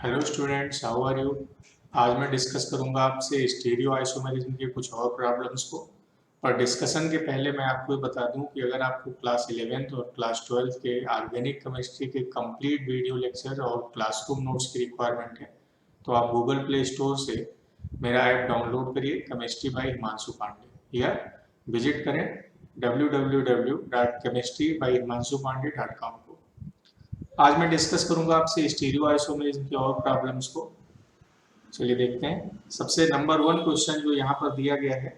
Hello students, how are you. आज मैं discuss करूंगा आपसे स्टीरियो आइसोमेरिज्म के कुछ और प्रॉब्लम्स को। पर डिस्कशन के पहले मैं आपको ये बता दूं कि अगर आपको क्लास 11th और क्लास 12th के ऑर्गेनिक केमिस्ट्री के कंप्लीट वीडियो लेक्चर और क्लासरूम नोट्स की रिक्वायरमेंट है तो आप गूगल प्ले स्टोर से मेरा ऐप डाउनलोड करिए, केमिस्ट्री बाय हिमांशु पांडे, या विजिट करें www.chemistrybyhimanshuPandey.com को। आज मैं डिस्कस करूंगा आपसे स्टीरियो आइसोमेरिज्म की और प्रॉब्लम्स को। चलिए देखते हैं। सबसे नंबर 1 क्वेश्चन जो यहाँ पर दिया गया है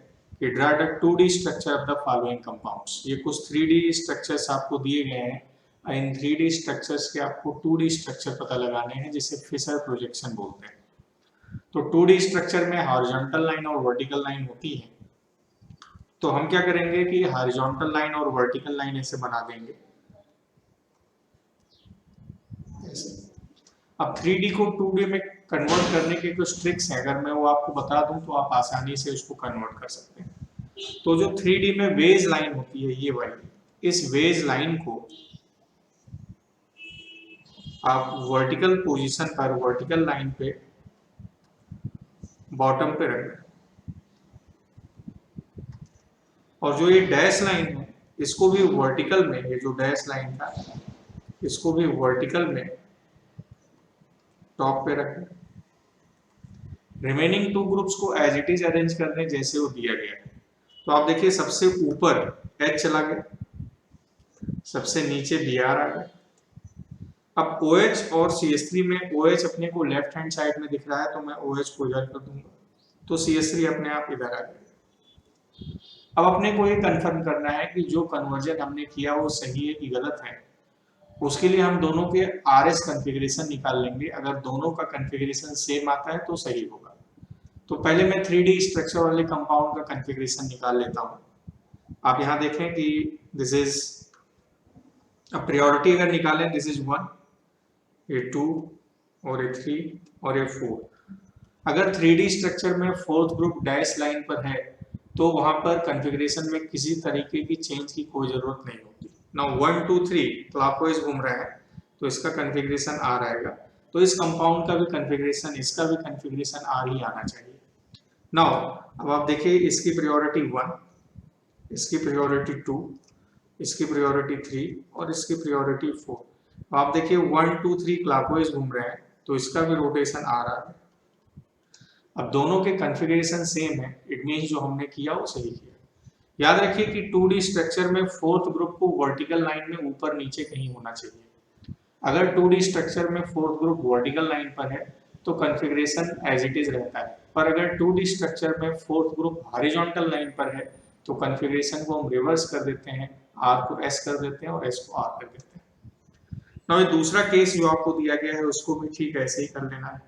कि draw the 2D structure of the following compounds. ये कुछ 3D स्ट्रक्चर्स आपको दिए गए हैं। इन 3D स्ट्रक्चर्स के आपको 2D स्ट्रक्चर पता लगाने हैं, जिसे फिशर प्रोजेक्शन बोलते हैं। तो 2D स्ट्रक्चर में हॉरिजॉन्टल लाइन और वर्टिकल लाइन होती है। तो हम क्या करेंगे कि हॉरिजॉन्टल लाइन और वर्टिकल लाइन ऐसे बना देंगे ऐसे। अब 3D को 2D में कन्वर्ट करने के कुछ ट्रिक्स हैं, अगर मैं वो आपको बता दूं तो आप आसानी से उसको कन्वर्ट कर सकते हैं। तो जो 3D में वेज लाइन होती है, ये वाली, इस वेज लाइन को आप वर्टिकल पोजीशन पर, वर्टिकल लाइन पे बॉटम पे रखें। और जो ये डैश लाइन है, इसको भी वर्टिकल में, ये जो डैश लाइन था इसको भी वर्टिकल में टॉप पे रखें। रिमेनिंग 2 ग्रुप्स को एज इट इज अरेंज करने जैसे वो दिया गया है। तो आप देखिए, सबसे ऊपर H चला गया, सबसे नीचे Br आ गया। अब OH और CH3 में OH अपने को लेफ्ट हैंड साइड में दिख रहा है तो मैं OH को इधर कर दूंगा, तो CH3 अपने आप इधर आ गया। अब अपने को ये कंफर्म करना है कि जो कन्वर्जन हमने किया वो सही है कि गलत है। उसके लिए हम दोनों के RS कॉन्फ़िगरेशन निकाल लेंगे। अगर दोनों का कॉन्फ़िगरेशन सेम आता है तो सही होगा। तो पहले मैं 3D स्ट्रक्चर वाले कंपाउंड का कॉन्फ़िगरेशन निकाल लेता हूँ। आप यहाँ देखें कि दिस इज प्रायोरिटी, अगर निकालें दिस इज 1, ये 2 और ये 3 और ये 4। अगर 3D स्ट्रक्चर में फोर्थ ग्रुप डैश लाइन पर है तो वहां पर कॉन्फ़िगरेशन में किसी तरीके की चेंज की कोई जरूरत नहीं होती। नाउ 1 2 3 क्लॉकवाइज घूम रहा है तो इसका कॉन्फ़िगरेशन R आएगा। तो इस कंपाउंड का भी कॉन्फ़िगरेशन, इसका भी कॉन्फ़िगरेशन R ही आना चाहिए। नाउ अब आप देखिए, इसकी प्रायोरिटी 1, इसकी प्रायोरिटी 2, इसकी प्रायोरिटी 3 और इसकी प्रायोरिटी 4। आप देखिए 1 2 3 क्लॉकवाइज घूम रहे हैं तो इसका भी रोटेशन आ रहा है। अब दोनों के कॉन्फ़िगरेशन सेम है, इट मींस जो हमने किया वो सही किया। याद रखिए कि 2D स्ट्रक्चर में फोर्थ ग्रुप को वर्टिकल लाइन में ऊपर नीचे कहीं होना चाहिए। अगर 2D स्ट्रक्चर में फोर्थ ग्रुप वर्टिकल लाइन पर है तो कॉन्फ़िगरेशन एज इट इज रहता है, पर अगर 2D स्ट्रक्चर में फोर्थ ग्रुप हॉरिजॉन्टल लाइन पर है तो कॉन्फ़िगरेशन को हम रिवर्स कर देते हैं, R को S कर देते हैं और S को R कर देते हैं। now, ये दूसरा केस जो आपको दिया गया है उसको भी ठीक ऐसे ही कर लेना है।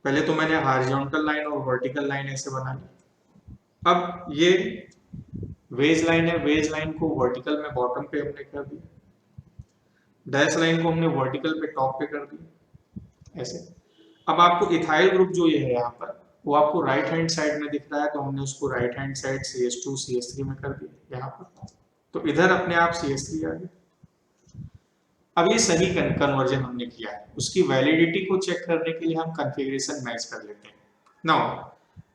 पहले तो मैंने हॉरिजॉन्टल लाइन और वर्टिकल लाइन ऐसे बना ली। अब ये वेज लाइन है, वेज लाइन को वर्टिकल में बॉटम पे हमने कर दिया, डैश लाइन को हमने वर्टिकल पे टॉप पे कर दिया ऐसे। अब आपको इथाइल ग्रुप जो ये है यहाँ पर, वो आपको राइट हैंड साइड में दिख रहा है तो हमने उसको right hand side CH2 CH3 में कर दिया यहाँ पर, तो इधर अपने आप CH3 आ गया। अब ये सही कन्वर्जन हमने किया है, उसकी वैलिडिटी को चेक करने के लिए हम कॉन्फ़िगरेशन मैच कर लेते हैं। नाउ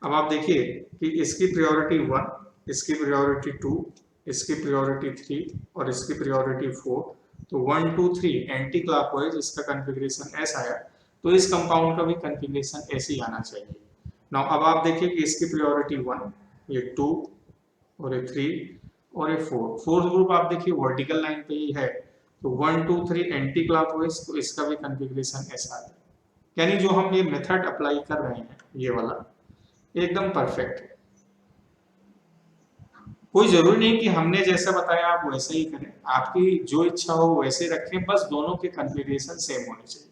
अब आप देखिए कि इसकी प्रायोरिटी 1, इसकी प्रायोरिटी 2, इसकी प्रायोरिटी 3 और इसकी प्रायोरिटी 4। तो 1 2 3 एंटी क्लॉकवाइज इसका कॉन्फ़िगरेशन S आया, तो इस कंपाउंड का भी कॉन्फ़िगरेशन ऐसे ही आना चाहिए। नाउ अब आप देखिए कि इसकी प्रायोरिटी 1, ये 2 और ये 3 और ये 4। फोर्थ ग्रुप आप देखिए वर्टिकल लाइन पे ही है, तो 1 2 3 एंटी क्लॉकवाइज, तो इसका भी कॉन्फ़िगरेशन ऐसा है। यानी जो हम ये मेथड अप्लाई कर रहे हैं ये वाला एकदम परफेक्ट है। कोई जरूरी नहीं कि हमने जैसा बताया आप वैसे ही करें, आपकी जो इच्छा हो वैसे रखें, बस दोनों के कॉन्फ़िगरेशन सेम होने चाहिए।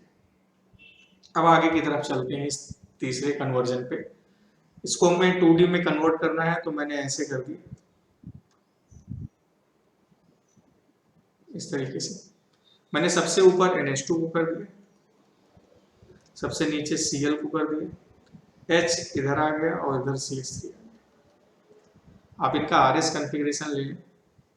अब आगे की तरफ चलते हैं इस तीसरे कन्वर्जन पे। इसको हमें 2D में कन्वर्ट करना है तो मैंने ऐसे कर दिया, इस तरीके से। मैंने सबसे ऊपर NH2 को कर दिया, सबसे नीचे Cl को कर दिया, H इधर आ गया और इधर CH3 आ गया। आप इनका RS कॉन्फ़िगरेशन ले लें।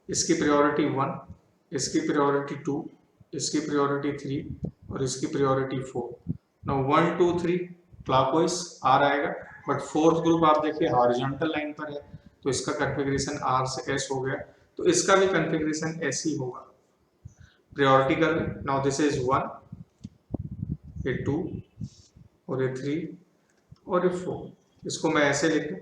इसकी प्रायोरिटी 1, इसकी प्रायोरिटी 2, इसकी प्रायोरिटी 3 और इसकी प्रायोरिटी 4। नाउ 1 2 3 क्लॉकवाइज R आएगा, बट फोर्थ ग्रुप आप देखिए हॉरिजॉन्टल लाइन पर है, तो इसका कॉन्फ़िगरेशन R से S हो गया, तो इसका भी कॉन्फ़िगरेशन S ही होगा। प्रायोरिटी कर लें। नाउ दिस इज 1, ये 2 और ये 3 और ये 4। इसको मैं ऐसे लिख दूं,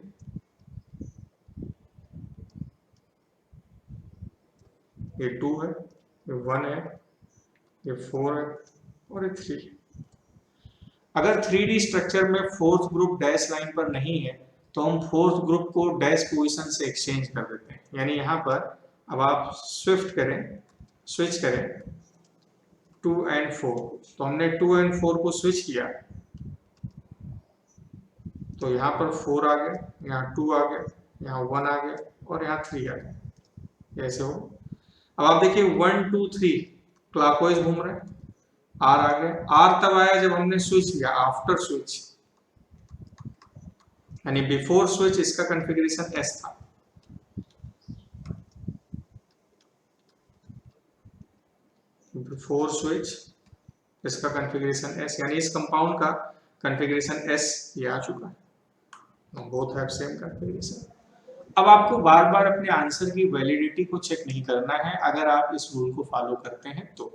ये 2 है, ये 1 है, ये 4 है और ये 3। अगर 3D स्ट्रक्चर में फोर्थ ग्रुप डैश लाइन पर नहीं है तो हम फोर्थ ग्रुप को डैश पोजीशन से एक्सचेंज कर देते हैं। यानी यहाँ पर अब आप स्विच करें 2 एंड 4, तो हमने 2 एंड 4 को स्विच किया, तो यहाँ पर 4 आ गया, यहाँ 2 आ गया, यहाँ 1 आ गया और यहाँ 3 आ गया। ऐसे हो। अब आप देखिए 1 2 3 क्लॉकवाइज घूम रहे हैं, आर आ गया। आर तब आया जब हमने स्विच किया, आफ्टर स्विच, यानी बिफोर स्विच इसका कॉन्फ़िगरेशन एस था। बिफोर स्विच इसका कॉन्फ़िगरेशन एस, यानी इस कंपाउंड का कॉन्फ़िगरेशन एस ये आ चुका है। Both have same configuration. अब आपको बार बार अपने आंसर की वैलिडिटी को चेक नहीं करना है अगर आप इस रूल को फॉलो करते हैं तो।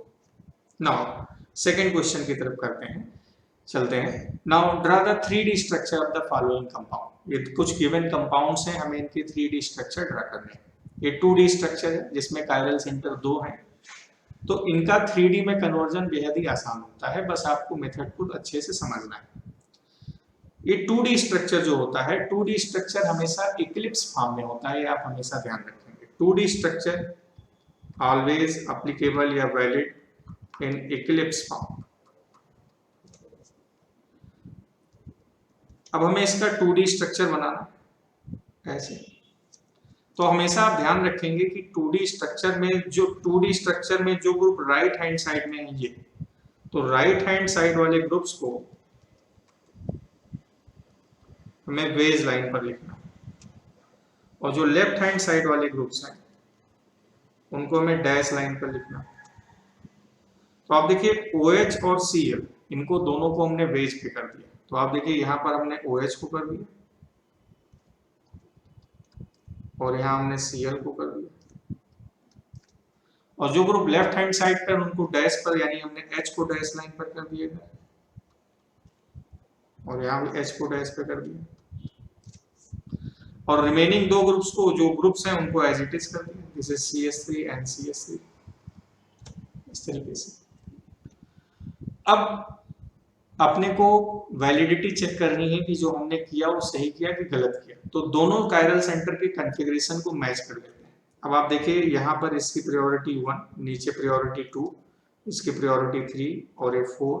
नाउ सेकेंड क्वेश्चन की तरफ चलते हैं। Now draw the 3D structure of the following compound. ये कुछ गिवन कंपाउंड्स हैं, हमें इनके 3D स्ट्रक्चर ड्रा करने हैं। ये 2D स्ट्रक्चर है जिसमें कायरल सेंटर 2 हैं, तो इनका 3D में कन्वर्जन बेहद ही आसान होता है, बस आपको मेथड को अच्छे से समझना है। ये 2D स्ट्रक्चर जो होता है, 2D स्ट्रक्चर हमेशा इक्लिप्स फॉर्म में होता है, ये आप हमेशा ध्यान रखेंगे। 2D स्ट्रक्चर ऑलवेज एप्लीकेबल या वैलिड इन इक्लिप्स फॉर्म। अब हमें इसका 2D स्ट्रक्चर बनाना है ऐसे, तो हमेशा आप ध्यान रखेंगे कि 2D स्ट्रक्चर में जो ग्रुप राइट हैंड साइड में है ये, तो राइट हैंड साइड वाले ग्रुप्स को हमें वेज लाइन पर लिखना, और जो लेफ्ट हैंड साइड वाले ग्रुप्स हैं उनको हमें डैश लाइन पर लिखना। तो आप देखिए OH और Cl, इनको दोनों को हमने वेज पे कर दिया, तो आप देखिए यहाँ पर हमने OH को कर दिया और यहाँ हमने Cl को कर दिया, और जो ग्रुप लेफ्ट हैंड साइड पर उनको डैश पर, यानी हमने H को डैश लाइन पर कर दिया और यहाँ भी H को डैश पे कर दिया, और रिमेनिंग दो ग्रुप्स को, जो ग्रुप्स हैं उनको एज इट इज कर दिया। This is CH3 and CH3, इस तरीके से। अब अपने को वैलिडिटी चेक करनी है कि जो हमने किया वो सही किया कि गलत किया, तो दोनों कायरल सेंटर के कॉन्फ़िगरेशन को मैच कर लेते हैं। अब आप देखिए यहाँ पर इसकी प्रायोरिटी 1, नीचे प्रायोरिटी 2, इसकी प्रायोरिटी 3 और ये 4,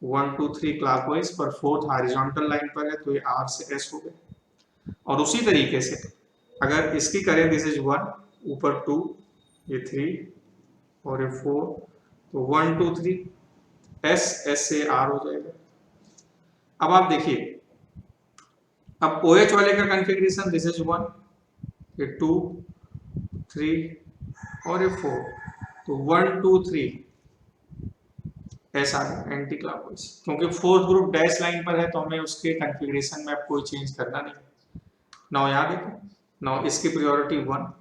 1 2 3 क्लॉकवाइज, पर फोर्थ हॉरिजॉन्टल लाइन पर है, तो ये R से S हो गया। और उसी तरीके से अगर इसकी करें, दिस इज 1, ऊपर 2, ये 3 और ये 4, तो 1 2 3 S से R हो जाएगा। अब आप देखिए, अब OH वाले का कॉन्फ़िगरेशन, दिस इज 1, ये 2 3 और ये 4, तो 1 2 3 S आ गया एंटी क्लॉकवाइज, क्योंकि फोर्थ ग्रुप डैश लाइन पर है तो हमें उसके कॉन्फ़िगरेशन में अब कोई चेंज करना नहीं। नाउ यहाँ देखो, नाउ इसकी प्रायोरिटी 1,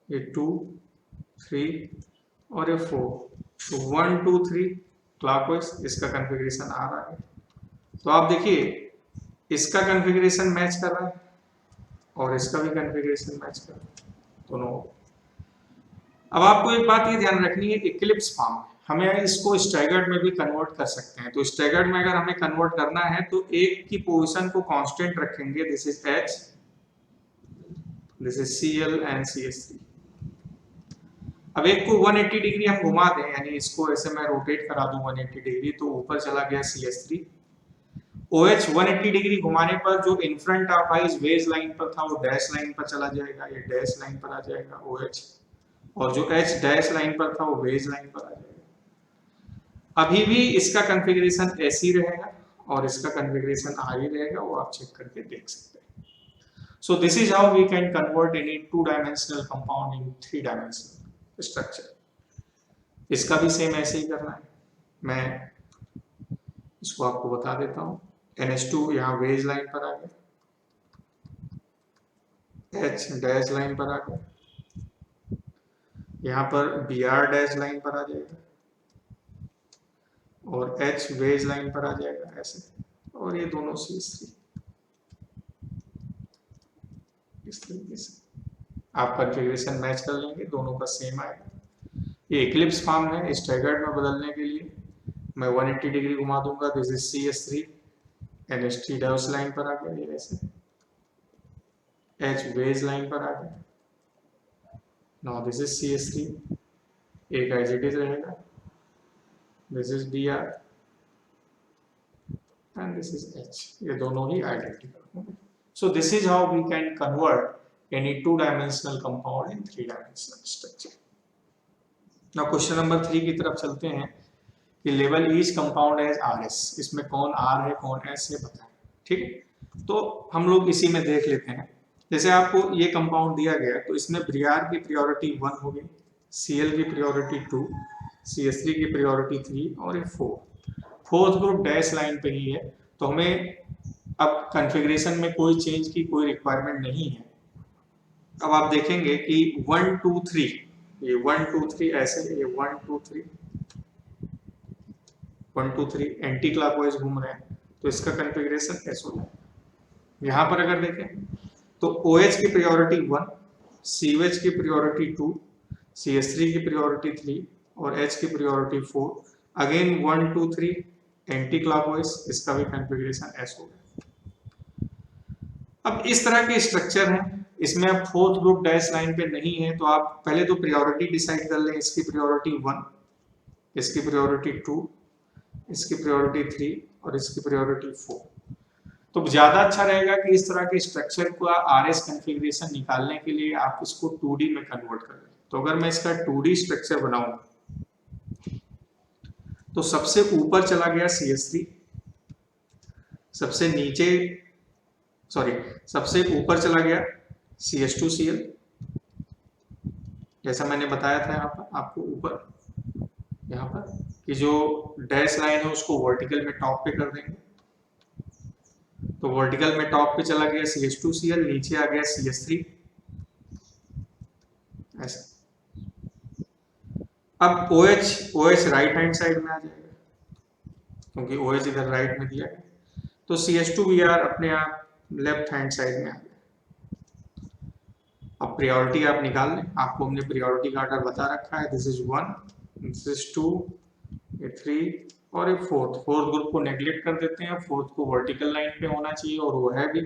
ये 2 3 और ये 4, तो 1 2 3 क्लॉकवाइज, इसका कॉन्फ़िगरेशन आ रहा है। तो आप देखिए इसका कॉन्फ़िगरेशन मैच कर रहा है और इसका भी कॉन्फ़िगरेशन मैच कर रहा है, दोनों। अब आपको एक बात ये ध्यान रखनी है, इक्लिप्स फॉर्म हमें इसको स्टैगर्ड में भी कन्वर्ट कर सकते हैं। तो स्टैगर्ड में अगर हमें कन्वर्ट करना है तो एक की पोजीशन को कांस्टेंट रखेंगे, this is H, this is Cl and CH3। अब एक को 180 डिग्री हम घुमा दें, यानी इसको ऐसे मैं रोटेट करा दूं 180 डिग्री, तो ऊपर चला गया CH3। OH 180 डिग्री घुमाने पर जो in front of eyes wedge line पर था वो डैश लाइन पर चला जाएगा, ये डैश लाइन पर आ जाएगा OH, और जो H डैश लाइन पर था वो वेज लाइन पर आ जाएगा। अभी भी इसका कॉन्फ़िगरेशन ऐसे ही रहेगा और इसका कॉन्फ़िगरेशन R ही रहेगा, वो आप चेक करके देख सकते हैं। So this is how we can convert any two-dimensional compound in three-dimensional structure. इसका भी सेम ऐसे ही करना है। मैं इसको आपको बता देता हूँ। NH2 यहाँ वेज लाइन पर आ गया, H डैश लाइन पर आ गया, यहाँ पर Br डैश लाइन पर आ जाएगा और H वेज लाइन पर आ जाएगा ऐसे, और ये दोनों CH3 इस तरीके से आप कॉन्फ़िगरेशन मैच कर लेंगे, दोनों का सेम आएगा। ये इक्लिप्स फॉर्म है, स्टैगर्ड में बदलने के लिए मैं 180 डिग्री घुमा दूंगा। This is CH3, NH3 dash line पर आ गया ये ऐसे, H वेज लाइन पर आ गया। नाउ दिस इज CH3, एक एज इट इज रहेगा, this is Br and this is H, ये दोनों ही आइडेंटिकल होंगे। So this is how we can convert any two-dimensional compound in three-dimensional structure. Now question number 3 की तरफ चलते हैं कि level each compound as RS, इसमें कौन R है कौन S है बताएं। ठीक है, तो हम लोग इसी में देख लेते हैं। जैसे आपको ये कंपाउंड दिया गया तो इसमें Br की प्रायोरिटी 1 हो गई, Cl की प्रायोरिटी 2, CH3 की प्रायोरिटी 3 और ये 4। फोर्थ ग्रुप डैश लाइन पे ही है, तो हमें अब कॉन्फ़िगरेशन में कोई चेंज की कोई रिक्वायरमेंट नहीं है। अब आप देखेंगे कि 1 2 3, ये 1 2 3 ऐसे, ये 1 2 3 1 2 3 एंटी क्लॉकवाइज घूम रहे हैं, तो इसका कॉन्फ़िगरेशन ऐसा होगा। यहाँ पर अगर देखें तो OH की प्रायोरिटी 1, COH की प्रायोरिटी 2, CH3 की प्रायोरिटी 3 और H की प्रायोरिटी 4। अगेन 1 2 3 एंटी क्लॉकवाइज, इसका भी कॉन्फ़िगरेशन ऐसा होगा। अब इस तरह के स्ट्रक्चर हैं, इसमें अब फोर्थ ग्रुप डैश लाइन पे नहीं है, तो आप पहले तो प्रायोरिटी डिसाइड कर लें। इसकी प्रायोरिटी 1, इसकी प्रायोरिटी 2, इसकी प्रायोरिटी 3 और इसकी प्रायोरिटी 4। तो ज्यादा अच्छा रहेगा कि इस तरह के स्ट्रक्चर का RS कॉन्फ़िगरेशन निकालने के लिए आप इसको 2D में कन्वर्ट कर लें। तो अगर मैं इसका 2D स्ट्रक्चर बनाऊं तो सबसे ऊपर चला गया CH3, सबसे नीचे सबसे ऊपर चला गया CH2Cl, जैसा मैंने बताया था यहाँ पर आपको ऊपर, यहाँ पर कि जो डैश लाइन है उसको वर्टिकल में टॉप पे कर देंगे, तो वर्टिकल में टॉप पे चला गया CH2Cl, नीचे आ गया CH3 ऐसा। अब OH राइट हैंड साइड में आ जाएगा क्योंकि OH इधर राइट में दिया गया, तो CH2Br अपने आप लेफ्ट हैंड साइड में आ गया। अब प्रायोरिटी आप निकाल लें, आपको हमने प्रायोरिटी का ऑर्डर बता रखा है। दिस इज 1, दिस इज 2, ये 3 और ये फोर्थ ग्रुप को नेग्लेक्ट कर देते हैं। फोर्थ को वर्टिकल लाइन पे होना चाहिए और वो है भी,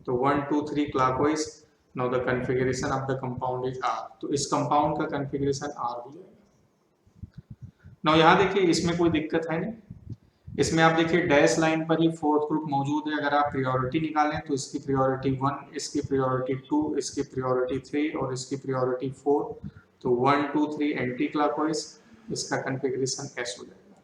तो 1 2 3 clockwise. Now the configuration of the compound is R, तो इस कंपाउंड का कॉन्फ़िगरेशन R हो जाएगा। नाउ यहाँ देखिए इसमें कोई दिक्कत है नहीं, इसमें आप देखिए डैश लाइन पर ही फोर्थ ग्रुप मौजूद है। अगर आप प्रायोरिटी निकालें तो इसकी प्रायोरिटी 1, इसकी प्रायोरिटी 2, इसकी प्रायोरिटी 3 और इसकी प्रायोरिटी 4, तो 1 2 3 एंटी क्लॉकवाइज, इसका कॉन्फ़िगरेशन S हो जाएगा।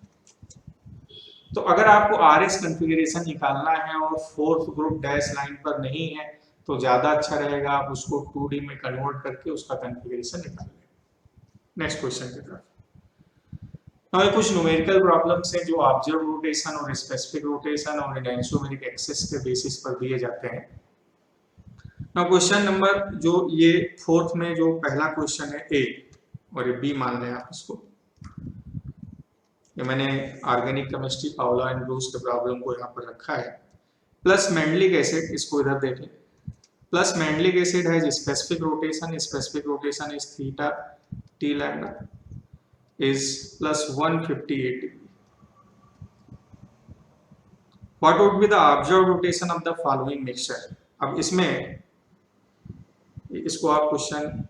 तो अगर आपको RS कॉन्फ़िगरेशन निकालना है और फोर्थ ग्रुप डैश लाइन पर नहीं है तो ज्यादा अच्छा रहेगा आप उसको 2D में कन्वर्ट करके उसका कॉन्फ़िगरेशन निकाल लें। नेक्स्ट क्वेश्चन की तरफ। ये कुछ न्यूमेरिकल प्रॉब्लम्स हैं जो ऑब्जर्व रोटेशन और स्पेसिफिक रोटेशन और एडेंसोमेरिक एक्सेस के बेसिस पर दिए जाते हैं। नाउ क्वेश्चन नंबर जो ये फोर्थ में जो पहला क्वेश्चन है A और ये B मान लें आप इसको। ये मैंने organic chemistry Paula and Bruce के प्रॉब्लम को यहाँ पर रखा है। प्लस मैंडलिक एसिड, इसको इधर देखें, प्लस मैंडलिक एसिड है specific rotation is theta T lambda is plus 158 degree. What would be the observed rotation of the following mixture? अब इसमें इसको आप क्वेश्चन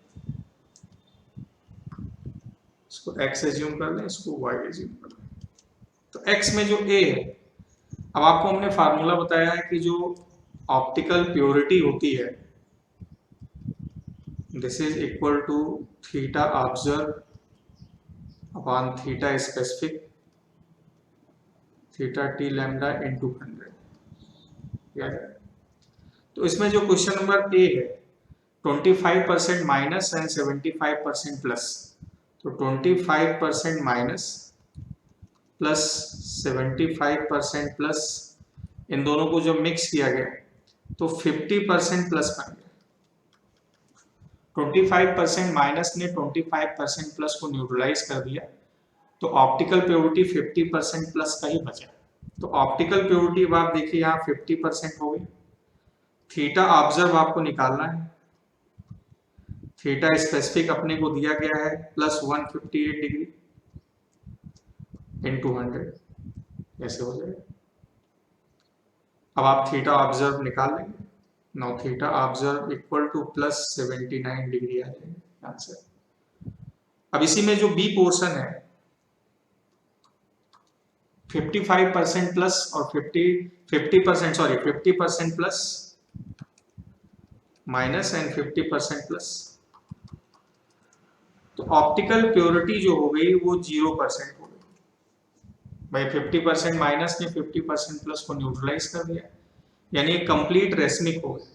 इसको x एज्यूम कर लें, इसको y एज्यूम कर लें। तो x में जो A है, अब आपको हमने फार्मूला बताया है कि जो ऑप्टिकल प्योरिटी होती है this is equal to theta observe upon theta specific theta T lambda into 100। तो इसमें जो क्वेश्चन नंबर A है 25% माइनस एंड 75% प्लस, तो 25% माइनस प्लस 75% प्लस, इन दोनों को जब मिक्स किया गया तो 50% प्लस बन गया। 25% माइनस ने 25% प्लस को न्यूट्रलाइज कर दिया, तो ऑप्टिकल प्योरिटी 50% प्लस का ही बचा। तो ऑप्टिकल प्योरिटी अब आप देखिए यहाँ 50% हो गई। थीटा ऑब्जर्व आपको निकालना है, थीटा स्पेसिफिक अपने को दिया गया है प्लस 158 डिग्री इन 200, ऐसे हो जाएगा। अब आप थीटा ऑब्जर्व निकाल लेंगे, now theta observe equal to plus 79 degree आ जाएगा आंसर। अब इसी में जो बी पोर्शन है 55% प्लस और 50% प्लस माइनस एंड 50% प्लस, तो ऑप्टिकल प्योरिटी जो हो गई वो 0% हो गई भाई। 50% माइनस ने 50% प्लस को न्यूट्रलाइज कर दिया, यानी कंप्लीट रेसमिक हो गया।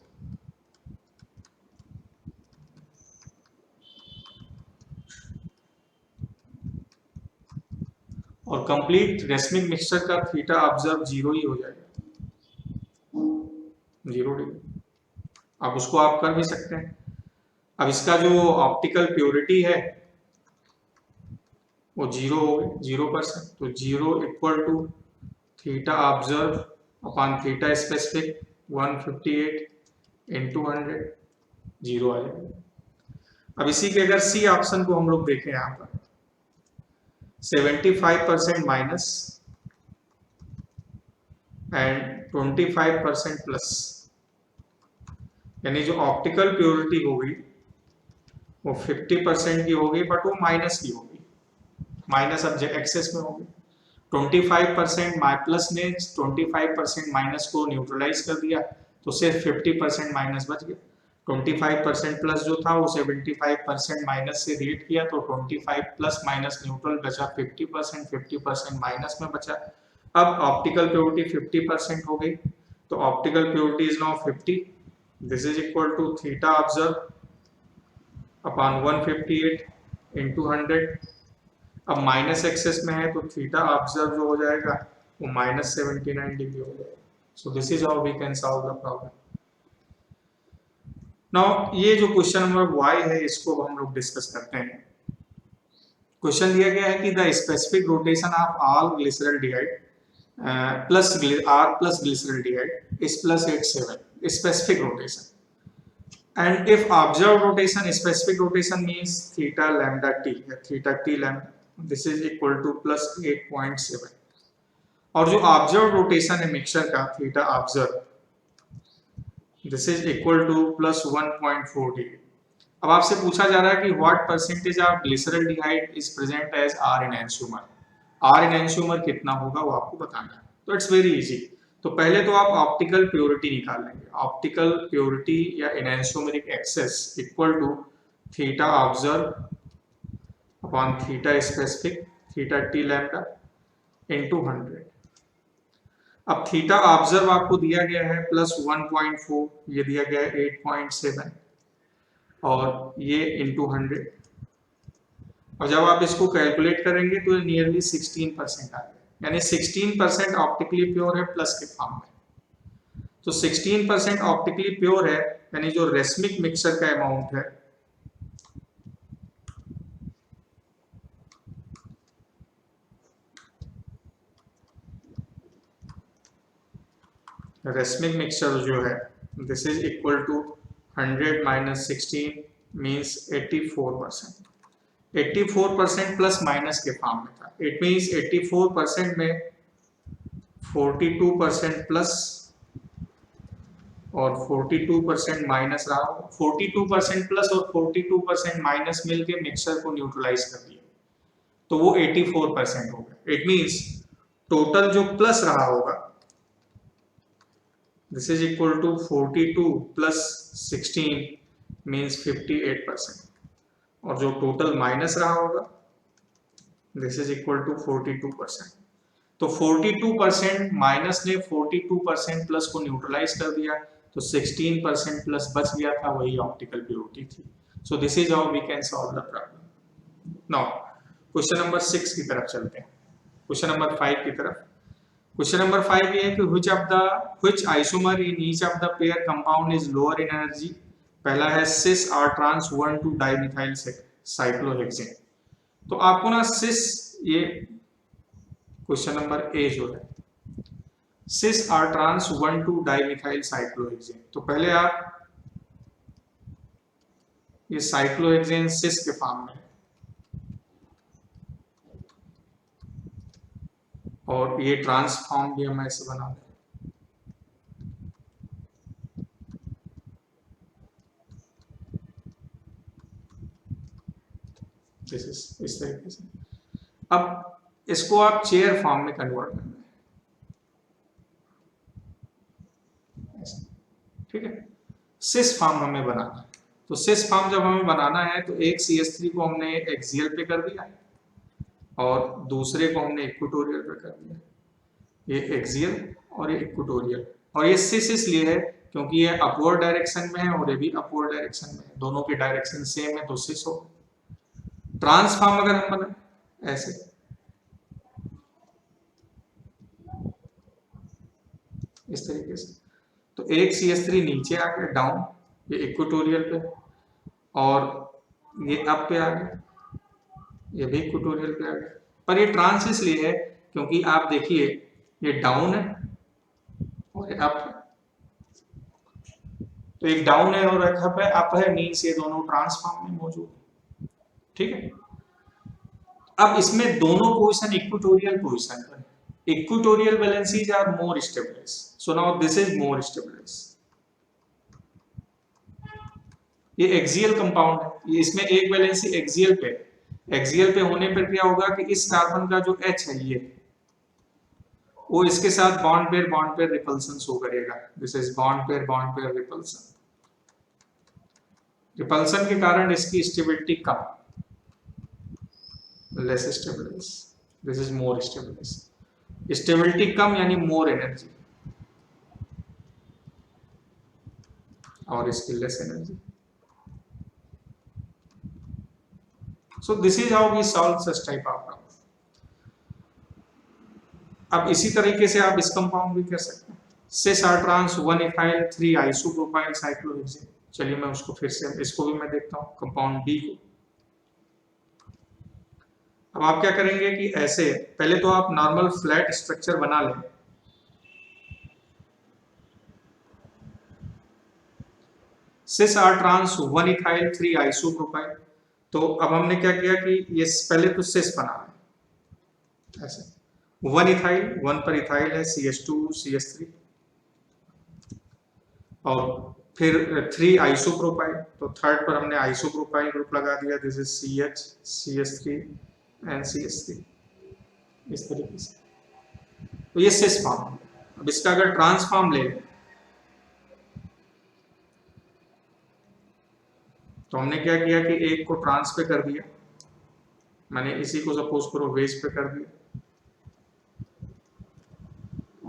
और कंप्लीट रेसमिक मिक्सचर का थीटा ऑब्जर्व 0 ही हो जाएगा, 0 डिग्री। अब उसको आप कर भी सकते हैं। अब इसका जो ऑप्टिकल प्योरिटी है वो 0 हो गई, 0%, तो 0 equal to theta observe upon theta specific 158 into 100, 0 आ जाएगा। अब इसी के अगर सी ऑप्शन को हम लोग देखें यहाँ पर 75% माइनस एंड 25% प्लस, यानी जो ऑप्टिकल प्योरिटी होगी वो 50% की होगी, बट वो माइनस की होगी, माइनस अब एक्सेस में होगी। 25% प्लस ने 25% माइनस को न्यूट्रलाइज कर दिया, तो सिर्फ 50% माइनस बच गया। 25% प्लस जो था वो 75% माइनस से रिलेट किया, तो 25 प्लस माइनस न्यूट्रल बचा 50%, 50% माइनस में बचा। अब ऑप्टिकल प्योरिटी 50% हो गई, तो optical purity is now 50, this is equal to theta observe upon 158 into 100। अब माइनस एक्सेस में है तो थीटा ऑब्जर्व जो हो जाएगा वो माइनस 79 डिग्री हो जाएगा। So this is how we can solve the problem. Now ये जो क्वेश्चन नंबर वाई है इसको हम लोग डिस्कस करते हैं। क्वेश्चन दिया गया है कि the specific rotation of all glyceraldehyde plus R plus glyceraldehyde is plus 87, specific rotation, and if observed rotation, specific rotation means theta lambda t, theta t lambda, this is equal to plus 8.7, और जो observed rotation है mixture का theta observed, this is equal to plus 1.4 degree. अब आपसे पूछा जा रहा है कि what percentage of glyceraldehyde is present as R enantiomer, R enantiomer कितना होगा वो आपको बताना है। तो इट्स वेरी इजी। तो पहले तो आप ऑप्टिकल प्योरिटी निकाल लेंगे, ऑप्टिकल प्योरिटी या enantiomeric excess equal to theta observe upon theta specific theta T lambda into 100। अब थीटा ऑब्जर्व आपको दिया गया है प्लस 1.4, ये दिया गया है 8.7 और ये इनटू 100। और जब आप इसको कैलकुलेट करेंगे तो नियरली 16% आ गया, यानी 16% ऑप्टिकली प्योर है प्लस के फॉर्म में। तो 16% ऑप्टिकली प्योर है, यानी जो रेसमिक मिक्सचर का अमाउंट है रेसमिक मिक्सचर जो है this is equal to 100 minus 16 means 84%। 84% plus minus के फॉर्म में था, इट मीन्स 84% में 42% प्लस और 42% माइनस रहा होगा। 42% प्लस और 42% माइनस मिलके मिक्सचर को न्यूट्रलाइज कर दिया, तो वो 84% हो गया। इट मीन्स टोटल जो प्लस रहा होगा this is equal to 42 plus 16 means 58%, और जो टोटल माइनस रहा होगा दिस इज इक्वल टू 42%। तो 42% माइनस ने 42% प्लस को न्यूट्रलाइज कर दिया, तो 16% प्लस बच गया था, वही ऑप्टिकल प्योरिटी थी। So this is how we can solve the problem. Now question number 6 की तरफ चलते हैं, क्वेश्चन नंबर 5 की तरफ। क्वेश्चन नंबर 5 ये है कि which isomer in each of the pair compound is lower in energy। पहला है cis r trans 1 2 dimethyl cyclohexane। तो आपको ना cis, ये क्वेश्चन नंबर ए जो है cis r trans 1 2 dimethyl cyclohexane, तो पहले आप ये साइक्लोहेक्सेन cis के फॉर्म में है और ये ट्रांसफॉर्म भी हम ऐसे बना दें। इस तरीके से अब इसको आप चेयर फॉर्म में कन्वर्ट करना है, ठीक है। सिस फॉर्म हमें बनाना है, तो सिस फॉर्म जब हमें बनाना है तो एक CH3 को हमने एक्सियल पे कर दिया और दूसरे को हमने इक्वेटोरियल पे कर दिया। ये एक्सियल और ये इक्वेटोरियल, और ये सिस इसलिए है क्योंकि ये अपवर्ड डायरेक्शन में है और ये भी अपवर्ड डायरेक्शन में है, दोनों की डायरेक्शन सेम है तो सिस हो। ट्रांसफॉर्म अगर हम बनाए ऐसे, इस तरीके से, तो एक CH3 नीचे आ गया डाउन, ये इक्वेटोरियल पे, और ये अप पे आ गया, ये भी इक्वेटोरियल पे आ गया। पर ये ट्रांस इसलिए है क्योंकि आप देखिए ये डाउन है और ये अप है, तो एक डाउन है और एक अप है, मीन्स ये दोनों ट्रांसफॉर्म में मौजूद है, ठीक है। अब इसमें दोनों पोजीशन इक्वेटोरियल पोजीशन पर है। Equatorial valencies are more stabilized. So now this is more stabilized. ये एक्सियल कंपाउंड है, ये इसमें एक वैलेंसी एक्सियल पे, एक्सियल पे होने पर क्या होगा कि इस कार्बन का जो H है ये, वो इसके साथ बॉन्ड पेयर रिपल्सन शो करेगा। This is bond pair repulsion. Repulsion के कारण इसकी स्टेबिलिटी कम, less stabilize, this is more stabilize. Stability कम यानी मोर एनर्जी, और इसकी less energy. So this is how we solve such type of problem. अब इसी तरीके से आप इस कंपाउंड भी कर सकते हैं, सिस r trans 1 ethyl 3 isopropyl cyclohexane। चलिए मैं उसको फिर से, इसको भी मैं देखता हूं कंपाउंड B को। अब आप क्या करेंगे कि ऐसे पहले तो आप नॉर्मल फ्लैट स्ट्रक्चर बना लें, सिस r trans 1 ethyl 3 isopropyl। तो अब हमने क्या किया कि ये पहले तो सिस बना लें ऐसे, 1 इथाइल, 1 पर इथाइल है CH2 CH3, और फिर 3 आइसोप्रोपाइल, तो थर्ड पर हमने आइसोप्रोपाइल ग्रुप लगा दिया, this is CH CH3 and CH3, इस तरीके से। तो ये सिस फॉर्म। अब इसका अगर ट्रांसफॉर्म ले लें तो हमने क्या किया कि एक को ट्रांस पे कर दिया, मैंने इसी को सपोज करो बेस पे कर दिया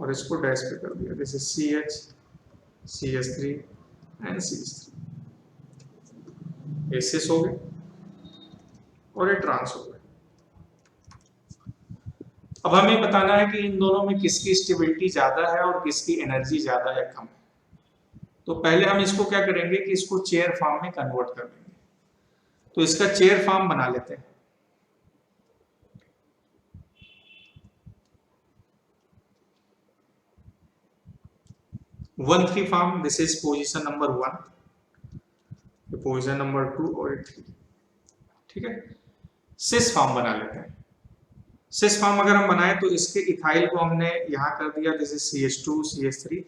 और इसको डैश पे कर दिया, जैसे CH CH3 एंड CH3, ये सिस हो गए और ये ट्रांस हो गए। अब हमें बताना है कि इन दोनों में किसकी स्टेबिलिटी ज्यादा है और किसकी एनर्जी ज्यादा है कम है। तो पहले हम इसको क्या करेंगे कि इसको चेयर फॉर्म में कन्वर्ट कर देंगे, तो इसका चेयर फॉर्म बना लेते हैं। One three form, this is position number 1, position number 2 और 3, ठीक है। सिस फॉर्म बना लेते हैं। सिस फॉर्म अगर हम बनाए तो इसके इथाइल को हमने यहां कर दिया, this is CH2 CH3,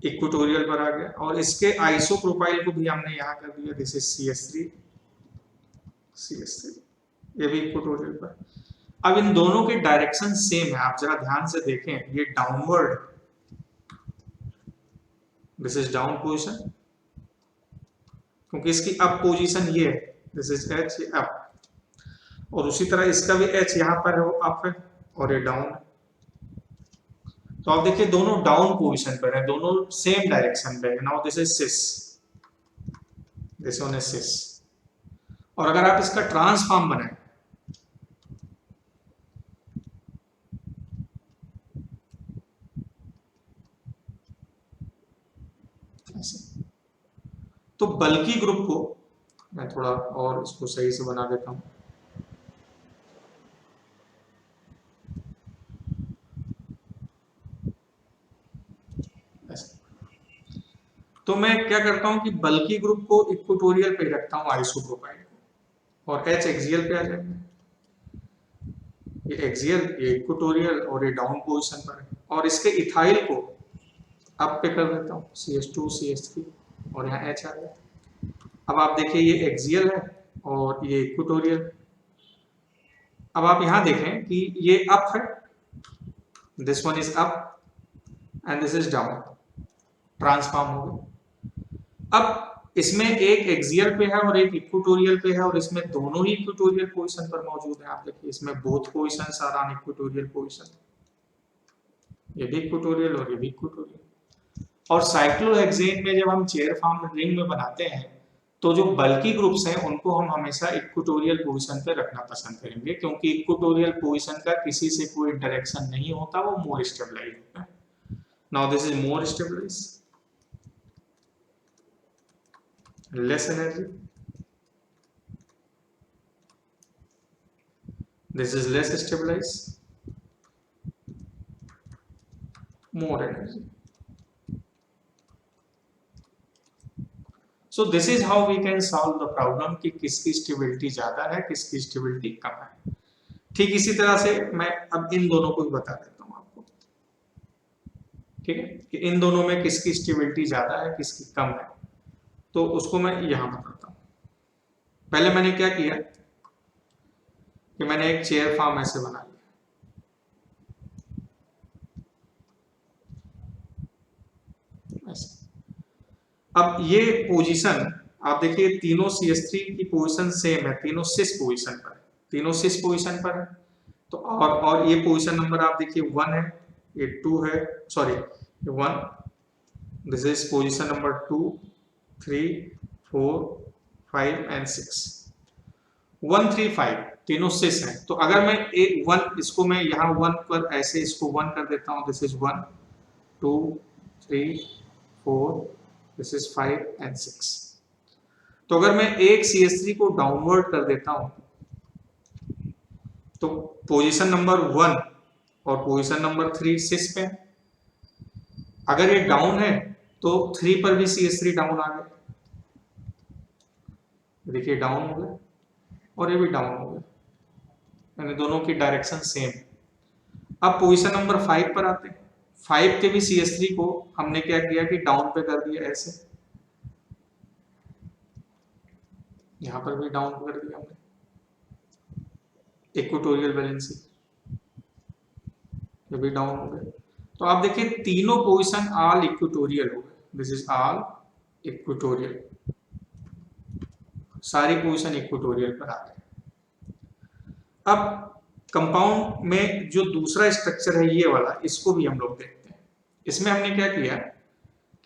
equatorial पर आ गया, और इसके आइसोप्रोपाइल को भी हमने यहां कर दिया, दिस इज CH3 CH3, ये भी इक्वेटोरियल पर। अब इन दोनों के डायरेक्शन सेम है, आप जरा ध्यान से देखें, ये downward, this is down position, क्योंकि इसकी अप पोजीशन ये है, दिस इज H, ये अप, और उसी तरह इसका भी H यहां पर है, वो अप है और ये डाउन है। तो आप देखिए दोनों डाउन पोजीशन पर है, दोनों सेम डायरेक्शन पे है। Now this is sis, this one is सिस, और अगर आप इसका ट्रांसफॉर्म बनाएं, ऐसे, तो बल्कि ग्रुप को मैं थोड़ा और इसको सही से बना देता हूं। ऐसे, तो मैं क्या करता हूं कि बल्कि ग्रुप को इक्वेटोरियल पे रखता हूं आइसोप्रोपाइल को, और H एक्सियल पे आ जाएगा। ये एक्सियल, ये इक्वेटोरियल और ये डाउन पोजीशन पर है, और इसके इथाइल को अप पे कर देता हूँ, CH2 CH3, और यहाँ H आ गया। अब आप देखिए ये एक्सियल है और ये इक्वेटोरियल। अब आप यहाँ देखें कि ये अप है, this one is up and this is down, transform हो गया। अब इसमें एक एक्सियल पे है और एक इक्वेटोरियल पे है, और इसमें दोनों ही इक्वेटोरियल पोजीशन पर मौजूद है। आप देखिए इसमें both positions are on equatorial position, ये भी इक्वेटोरियल और ये भी इक्वेटोरियल। और साइक्लोहेक्सेन में जब हम चेयर फॉर्म रिंग में बनाते हैं तो जो बल्कि ग्रुप्स हैं उनको हम हमेशा इक्वेटोरियल पोजीशन पे रखना पसंद करेंगे, क्योंकि इक्वेटोरियल पोजीशन का किसी से कोई इंटरेक्शन नहीं होता, वो मोर स्टेबलाइज होता है। Now this is more stabilize, less energy, this is less stabilize, more energy. So this is how we can solve the problem कि किसकी स्टेबिलिटी ज्यादा है, किसकी स्टेबिलिटी कम है। ठीक इसी तरह से मैं अब इन दोनों को भी बता देता हूं आपको, ठीक है, कि इन दोनों में किसकी स्टेबिलिटी ज्यादा है, किसकी कम है। तो उसको मैं यहां बताता हूं। पहले मैंने क्या किया कि मैंने एक चेयर फॉर्म ऐसे बना लिया, ऐसे। अब ये पोजीशन आप देखिए, तीनों CH3 की पोजीशन सेम है, तीनों सिस पोजीशन पर है, तीनों सिस पोजीशन पर है। तो और ये पोजीशन नंबर आप देखिए 1 है, ये 2 है, sorry 1, this is position number 2, 3, 4, 5 and 6, 1, 3, 5 तीनों सिस हैं। तो अगर मैं एक 1 इसको मैं यहाँ 1 पर ऐसे इसको 1 कर देता हूँ, this is 1, 2, 3, 4, this is 5 and 6। तो अगर मैं एक CH3 को डाउनवर्ड कर देता हूं तो पोजीशन नंबर 1 और पोजीशन नंबर 3 सिस पे, अगर ये डाउन है तो 3 पर भी CH3 डाउन आ गया, देखिए डाउन हो गया, और ये भी डाउन हो गया, यानी दोनों की डायरेक्शन सेम। अब पोजीशन नंबर 5 पर आते हैं। 5 के भी CH3 को हमने क्या किया कि डाउन पे कर दिया, ऐसे यहां पर भी डाउन कर दिया हमने, इक्वेटोरियल वैलेंसी, ये भी डाउन हो गए। तो आप देखिए तीनों पोजीशन ऑल इक्वेटोरियल हो गए, दिस इज ऑल इक्वेटोरियल, सारी पोजीशन इक्वेटोरियल पर आ गए। अब कंपाउंड में जो दूसरा स्ट्रक्चर है ये वाला, इसको भी हम लोग देखते हैं। इसमें हमने क्या किया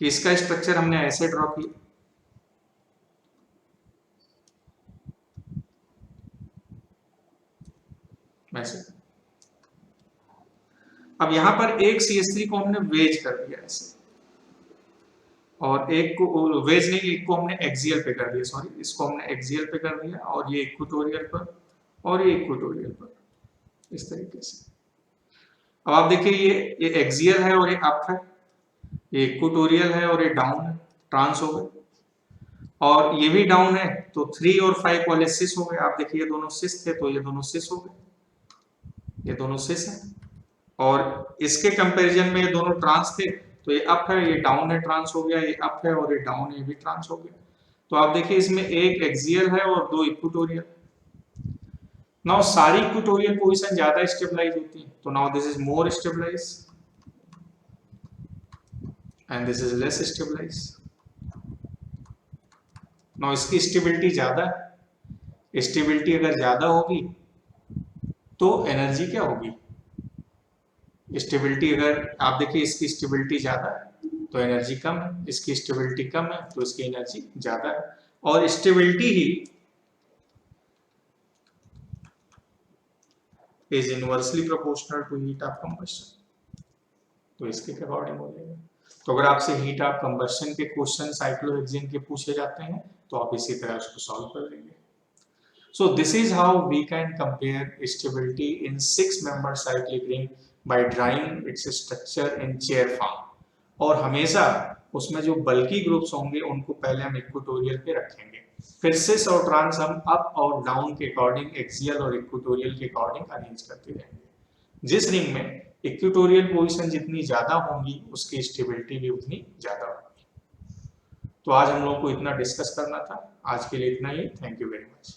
कि इसका स्ट्रक्चर हमने ऐसे ड्रॉ किया, वैसे। अब यहां पर एक CH3 को हमने वेज कर दिया ऐसे, और एक को वेज नहीं, एक को हमने एक्सियल पे कर दिया, सॉरी इसको हमने एक्सियल पे कर दिया, और ये इक्वेटोरियल पर और ये इक्वेटोरियल पर, इस तरीके से। अब आप देखिए ये एक्सियल है और ये अप है, ये इक्वेटोरियल है और ये डाउन है, ट्रांस हो गए, और ये भी डाउन है, तो 3 और 5 वाले सिस हो गए। आप देखिए ये दोनों सिस थे तो ये दोनों सिस हो गए, ये दोनों सिस हैं, और इसके कंपैरिजन में ये दोनों ट्रांस थे, तो ये अप है, ये डाउन है, ट्रांस हो गया, ये अप है और ये डाउन है, ये भी ट्रांस हो गया। तो आप देखिए इसमें एक एक्सियल है और 2 इक्वेटोरियल। नाउ सारी इक्वेटोरियल पोजीशन ज्यादा स्टेबलाइज होती है, तो now this is more stabilize and this is less stabilize. Now इसकी स्टेबिलिटी ज्यादा है, स्टेबिलिटी अगर ज्यादा होगी तो एनर्जी क्या होगी, स्टेबिलिटी अगर आप देखिए इसकी स्टेबिलिटी ज्यादा है तो एनर्जी कम है, इसकी स्टेबिलिटी कम है तो इसकी एनर्जी ज्यादा है। और स्टेबिलिटी ही is inversely proportional to heat of combustion. तो इसके अकॉर्डिंग हो जाएगा। तो अगर आपसे हीट ऑफ कंबशन के क्वेश्चन साइक्लोहेक्सेन के पूछे जाते हैं तो आप इसी तरह उसको सॉल्व कर लेंगे। So this is how we can compare stability in 6-member cyclic ring by drawing its structure in chair form। और हमेशा उसमें जो बल्की ग्रुप्स होंगे उनको पहले हम इक्वेटोरियल पे रखेंगे, फिर सिस और ट्रांस हम अप और डाउन के अकॉर्डिंग एक्सियल और इक्वेटोरियल के अकॉर्डिंग अरेंज करते रहेंगे। जिस रिंग में इक्वेटोरियल पोजीशन जितनी ज्यादा होंगी उसकी स्टेबिलिटी भी उतनी ज्यादा होगी। तो आज हम लोग को इतना डिस्कस करना था, आज के लिए इतना ही। Thank you very much.